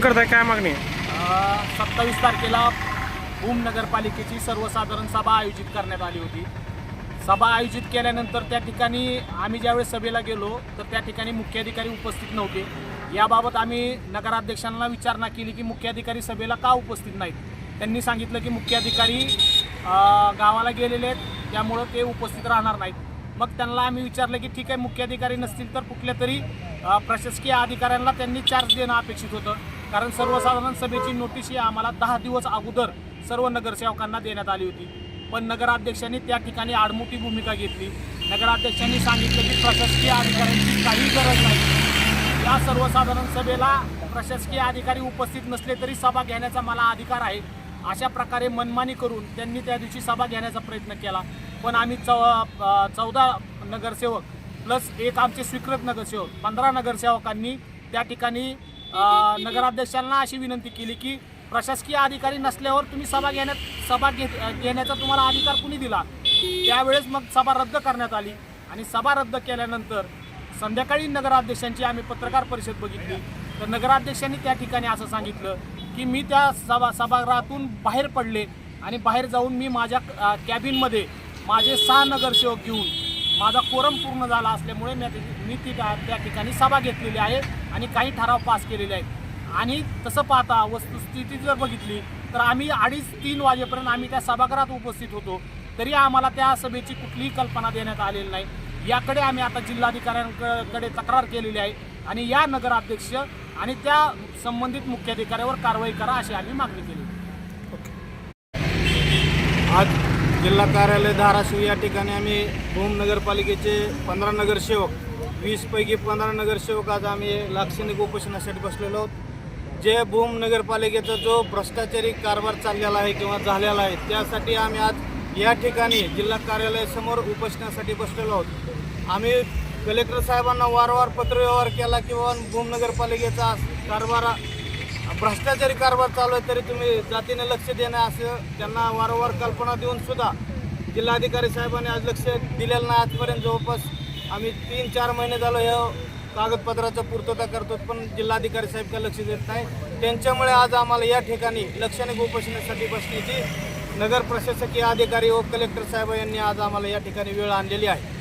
करताय, काय मागणी आहे? 27 तारखेला भूम नगरपालिकेची सर्वसाधारण सभा आयोजित करण्यात आली होती। सभा आयोजित केल्यानंतर त्या ठिकाणी आम्ही ज्यावेळेस सभेला गेलो तर त्या ठिकाणी मुख्याधिकारी उपस्थित नव्हते। याबाबत आम्ही नगराध्यक्षांना विचारणा केली की मुख्याधिकारी सभेला का उपस्थित नाहीत। त्यांनी सांगितलं की मुख्याधिकारी गावाला गेलेले आहेत, त्यामुळं ते उपस्थित राहणार नाहीत। मग त्यांना आम्ही विचारलं की ठीक आहे, मुख्याधिकारी नसतील तर कुठल्या तरी प्रशासकीय अधिकाऱ्यांना त्यांनी चार्ज देणं अपेक्षित होतं, कारण सर्वसाधारण सभेची नोटीस ही आम्हाला 10 दिवस अगोदर सर्व नगरसेवकांना देण्यात आली होती। पण नगराध्यक्षांनी त्या ठिकाणी आडमुठी भूमिका घेतली। नगराध्यक्षांनी सांगितलं की प्रशासकीय अधिकाऱ्यांची काही गरज नाही, या सर्वसाधारण सभेला प्रशासकीय अधिकारी उपस्थित नसले तरी सभा घेण्याचा मला अधिकार आहे, अशा प्रकारे मनमानी करून त्यांनी त्या दिवशी सभा घेण्याचा प्रयत्न केला। पण आम्ही 14 नगरसेवक प्लस एक आमचे स्वीकृत नगरसेवक 15 नगरसेवकांनी त्या ठिकाणी नगराध्यक्षांना अशी विनंती केली की प्रशासकीय अधिकारी नसल्यावर तुम्ही सभा घेण्याचा तुम्हाला अधिकार कुणी दिला। त्यावेळेस मग सभा रद्द करण्यात आली आणि सभा रद्द केल्यानंतर संध्याकाळी नगराध्यक्षांची आम्ही पत्रकार परिषद बघितली तर नगराध्यक्षांनी त्या ठिकाणी असं सांगितलं की मी त्या सभागृहातून बाहेर पडले आणि बाहेर जाऊन मी माझ्या कॅबिनमध्ये माझे 6 नगरसेवक घेऊन माझा कोरम पूर्ण झाला असल्यामुळे मी त्या ठिकाणी सभा घेतलेली आहे आणि काही ठराव पास केलेले आहेत। आणि तसं पाहता वस्तुस्थिती जर बघितली तर आम्ही 2:30-3 वाजेपर्यंत आम्ही त्या सभागृहात उपस्थित होतो, तरी आम्हाला त्या सभेची कुठलीही कल्पना देण्यात आलेली नाही। याकडे आम्ही आता जिल्हाधिकाऱ्यांकडे तक्रार केलेली आहे आणि या नगराध्यक्ष आणि त्या संबंधित मुख्याधिकाऱ्यावर कारवाई करा अशी आम्ही मागणी केली। आज जिल्हा कार्यालय धाराशिव या ठिकाणी आम्ही भूम नगरपालिकेचे 15 नगरसेवक 20 पैकी 15 नगरसेवक आज आम्ही लाक्षणिक उपोषणासाठी बसलेलो आहोत। जे भूम नगरपालिकेचा जो भ्रष्टाचारी कारभार चाललेला आहे किंवा झालेला आहे त्यासाठी आम्ही आज या ठिकाणी जिल्हा कार्यालयासमोर उपोषणासाठी बसलेलो आहोत। आम्ही कलेक्टर साहेबांना वारंवार पत्रव्यवहार केला किंवा भूम नगरपालिकेचा भ्रष्टाचारी कारभार चालू आहे तरी तुम्ही जातीने लक्ष देणं असं त्यांना वारंवार कल्पना देऊन सुद्धा जिल्हाधिकारी साहेबांनी आज लक्ष दिलेलं नाही। आजपर्यंत जवळपास आम्ही 3-4 महिने झालो हे कागदपत्राचं पूर्तता करतो पण जिल्हाधिकारी साहेब का लक्ष देत नाही। त्यांच्यामुळे आज आम्हाला या ठिकाणी लाक्षणिक उपोषणासाठी बसण्याची नगर प्रशासकीय अधिकारी व कलेक्टर साहेब यांनी आज आम्हाला या ठिकाणी वेळ आणलेली आहे।